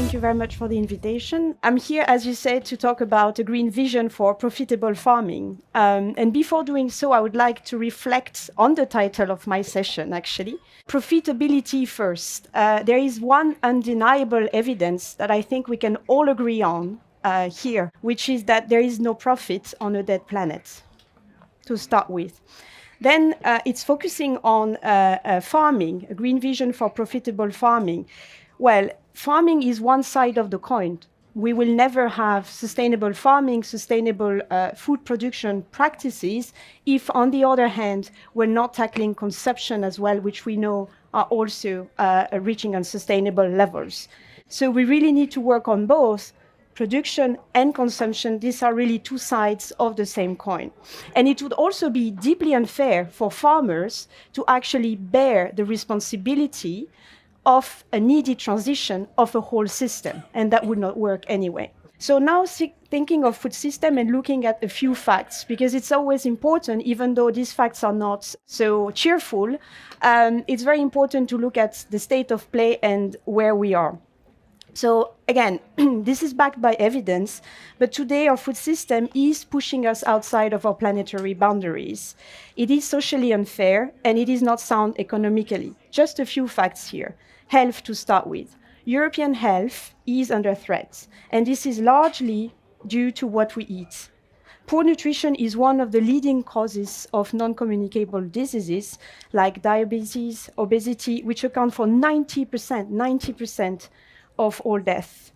Thank you very much for the invitation. I'm here, as you said, to talk about a green vision for profitable farming. And before doing so, I would like to reflect on the title of my session, actually. Profitability first. There is one undeniable evidence that I think we can all agree on here, which is that there is no profit on a dead planet, to start with. Then it's focusing on farming, a green vision for profitable farming. Well, farming is one side of the coin. We will never have sustainable farming, sustainable food production practices if, on the other hand, we're not tackling consumption as well, which we know are also reaching unsustainable levels. So we really need to work on both production and consumption. These are really two sides of the same coin. And it would also be deeply unfair for farmers to actually bear the responsibility of a needed transition of a whole system, and that would not work anyway. So now thinking of food system and looking at a few facts, because it's always important, even though these facts are not so cheerful, it's very important to look at the state of play and where we are. So again, this is backed by evidence, but today our food system is pushing us outside of our planetary boundaries. It is socially unfair, and it is not sound economically. Just a few facts here. Health to start with. European health is under threat, and this is largely due to what we eat. Poor nutrition is one of the leading causes of non-communicable diseases like diabetes, obesity, which account for 90% of all deaths.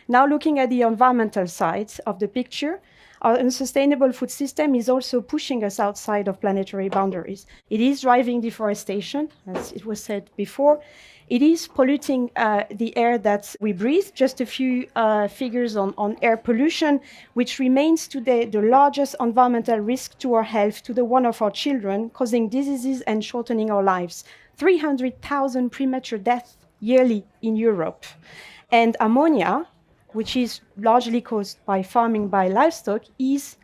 Now looking at the environmental side of the picture, our unsustainable food system is also pushing us outside of planetary boundaries. It is driving deforestation, as it was said before. It is polluting the air that we breathe. Just a few figures on air pollution, which remains today the largest environmental risk to our health, to the one of our children, causing diseases and shortening our lives. 300,000 premature deaths yearly in Europe. And ammonia, which is largely caused by farming by livestock, is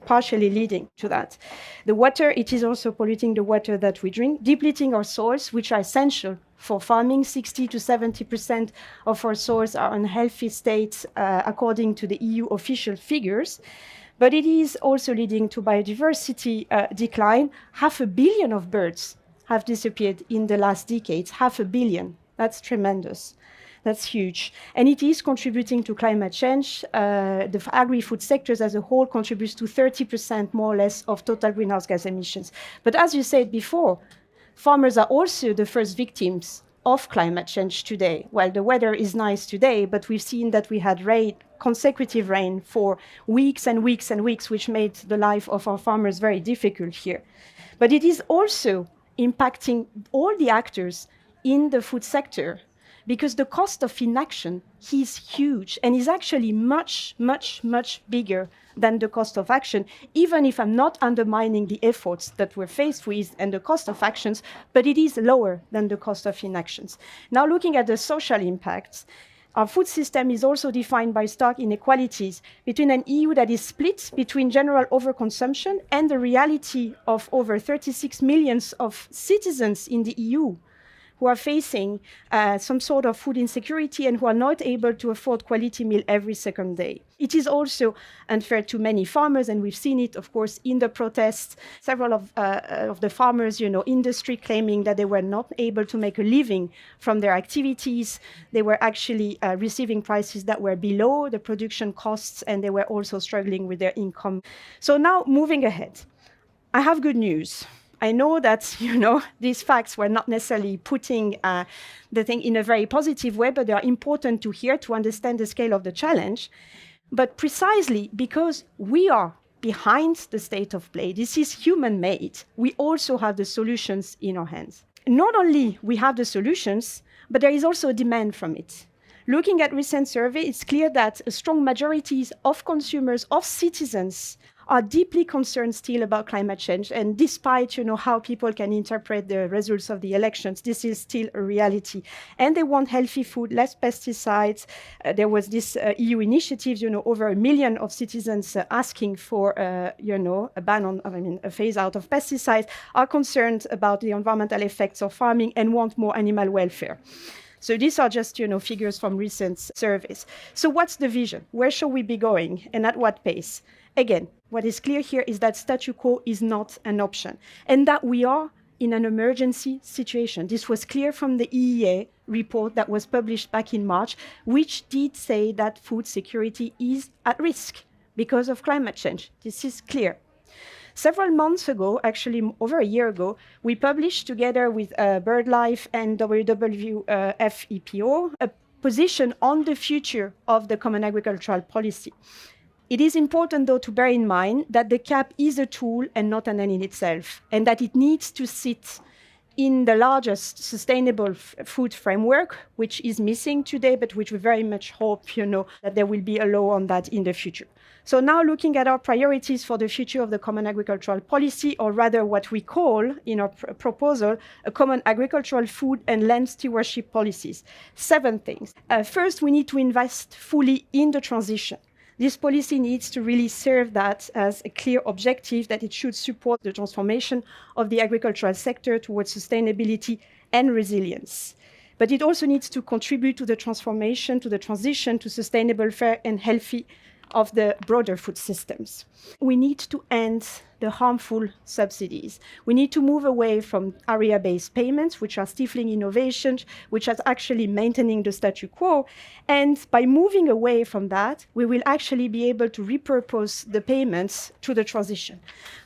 partially leading to that. The water, it is also polluting the water that we drink, depleting our soils, which are essential for farming. 60 to 70% of our soils are in healthy states, according to the EU official figures. But it is also leading to biodiversity decline. 500 million of birds have disappeared in the last decades. 500 million. That's tremendous. That's huge. And it is contributing to climate change. The agri-food sectors as a whole contributes to 30% more or less of total greenhouse gas emissions. But as you said before, farmers are also the first victims of climate change today. Well, the weather is nice today, but we've seen that we had consecutive rain for weeks and weeks and weeks, which made the life of our farmers very difficult here. But it is also impacting all the actors in the food sector, because the cost of inaction is huge and is actually much, much, much bigger than the cost of action, even if I'm not undermining the efforts that we're faced with and the cost of actions, but it is lower than the cost of inactions. Now looking at the social impacts, our food system is also defined by stark inequalities between an EU that is split between general overconsumption and the reality of over 36 million of citizens in the EU who are facing some sort of food insecurity and who are not able to afford quality meal every second day. It is also unfair to many farmers, and we've seen it, of course, in the protests. Several of the farmers, industry claiming that they were not able to make a living from their activities. They were actually receiving prices that were below the production costs, and they were also struggling with their income. So now, moving ahead, I have good news. I know that, these facts were not necessarily putting the thing in a very positive way, but they are important to hear to understand the scale of the challenge. But precisely because we are behind the state of play, this is human-made, we also have the solutions in our hands. Not only we have the solutions, but there is also a demand from it. Looking at recent surveys, it's clear that a strong majority of consumers, of citizens, are deeply concerned still about climate change. And despite, how people can interpret the results of the elections, this is still a reality. And they want healthy food, less pesticides. There was this EU initiative, over 1 million of citizens asking for, a ban on, a phase out of pesticides, are concerned about the environmental effects of farming and want more animal welfare. So these are just, figures from recent surveys. So what's the vision? Where shall we be going and at what pace? Again, what is clear here is that statu quo is not an option and that we are in an emergency situation. This was clear from the EEA report that was published back in March, which did say that food security is at risk because of climate change. This is clear. Several months ago, actually over a year ago, we published together with BirdLife and WWF EPO a position on the future of the Common Agricultural Policy. It is important, though, to bear in mind that the CAP is a tool and not an end in itself, and that it needs to sit in the largest sustainable food framework, which is missing today, but which we very much hope, that there will be a law on that in the future. So now looking at our priorities for the future of the Common Agricultural Policy, or rather what we call in our proposal, a Common Agricultural Food and Land Stewardship Policies. 7 things. First, we need to invest fully in the transition. This policy needs to really serve that as a clear objective, that it should support the transformation of the agricultural sector towards sustainability and resilience. But it also needs to contribute to the transformation, to the transition to sustainable, fair and healthy of the broader food systems. We need to end the harmful subsidies. We need to move away from area-based payments, which are stifling innovation, which are actually maintaining the statu quo. And by moving away from that, we will actually be able to repurpose the payments to the transition.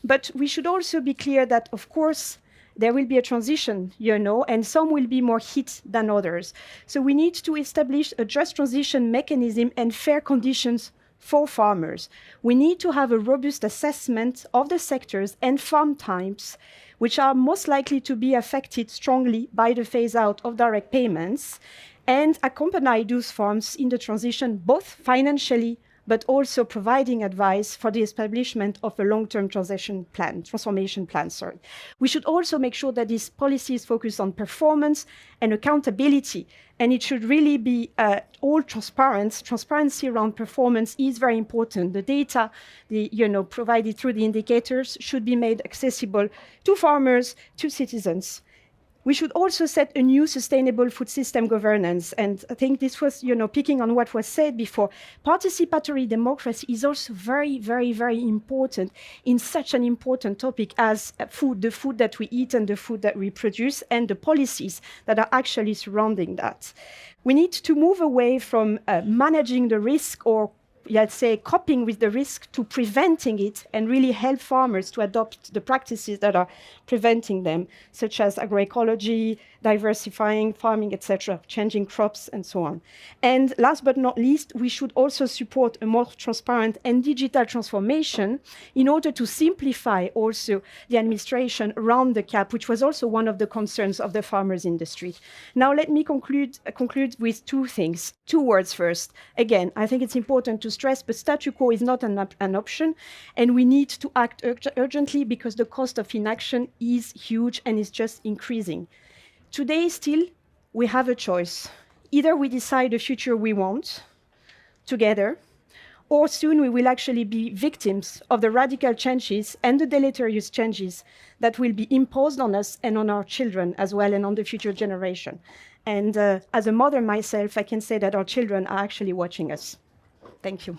But we should also be clear that, of course, there will be a transition, and some will be more hit than others. So we need to establish a just transition mechanism and fair conditions for farmers. We need to have a robust assessment of the sectors and farm types which are most likely to be affected strongly by the phase-out of direct payments, and accompany those farms in the transition both financially but also providing advice for the establishment of a long-term transformation plan. We should also make sure that this policy is focused on performance and accountability, and it should really be all transparent. Transparency around performance is very important. The data, provided through the indicators should be made accessible to farmers, to citizens. We should also set a new sustainable food system governance. And I think this was, picking on what was said before. Participatory democracy is also very, very, very important in such an important topic as food, the food that we eat and the food that we produce, and the policies that are actually surrounding that. We need to move away from managing the risk, or let's say, coping with the risk, to preventing it, and really help farmers to adopt the practices that are preventing them, such as agroecology, diversifying farming, etc., changing crops, and so on. And last but not least, we should also support a more transparent and digital transformation in order to simplify also the administration around the CAP, which was also one of the concerns of the farmers industry. Now, let me conclude with 2 things. 2 words first. Again, I think it's important to stress, but statu quo is not an option, and we need to act urgently because the cost of inaction is huge and is just increasing. Today, still, we have a choice. Either we decide the future we want together, or soon we will actually be victims of the radical changes and the deleterious changes that will be imposed on us and on our children as well, and on the future generation. And as a mother myself, I can say that our children are actually watching us. Thank you.